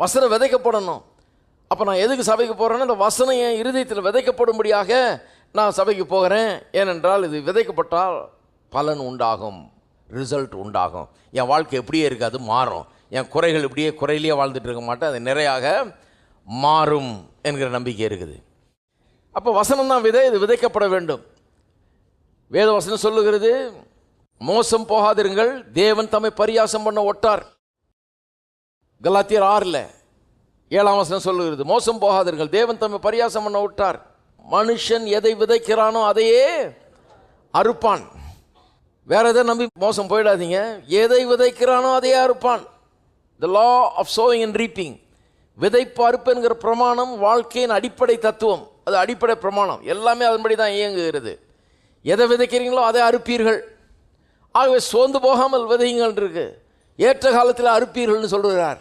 வசனம் விதைக்கப்படணும். அப்போ நான் எதுக்கு சபைக்கு போகிறேன்னா, இந்த வசனம் என் இருதயத்தில் விதைக்கப்படும்படியாக நான் சபைக்கு போகிறேன். ஏனென்றால் இது விதைக்கப்பட்டால் பலன் உண்டாகும், ரிசல்ட் உண்டாகும். என் வாழ்க்கை எப்படியே இருக்காது, மாறும். என் குறைகள் இப்படியே குறையிலேயே வாழ்ந்துட்டு இருக்க மாட்டேன், அது நிறையாக மாறும் என்கிற நம்பிக்கை இருக்குது. அப்போ வசனம் தான் விதை, இது விதைக்கப்பட வேண்டும். வேத வசனம் சொல்லுகிறது, மோசம் போகாதிருங்கள், தேவன் தம்மை பரியாசம் பண்ண ஒட்டார். கலாத்தியர் 6:7 சொல்லுகிறது, மோசம் போகாதிருங்கள், தேவன் தம்மை பரியாசம் பண்ண விட்டார். மனுஷன் எதை விதைக்கிறானோ அதையே அறுப்பான். வேற எதை நம்பி மோசம் போயிடாதீங்க. எதை விதைக்கிறானோ அதையே அறுப்பான். The law of sowing and reaping. விதைப்பு அறுப்பு என்கிற பிரமாணம் வாழ்க்கையின் அடிப்படை தத்துவம், அது அடிப்படை பிரமாணம். எல்லாமே அதன்படி தான் இயங்குகிறது. எதை விதைக்கிறீங்களோ அதை அறுப்பீர்கள். ஆகவே சோர்ந்து போகாமல் விதையுங்கள் இருக்கு. ஏற்ற காலத்தில் அறுப்பீர்கள்னு சொல்கிறார்.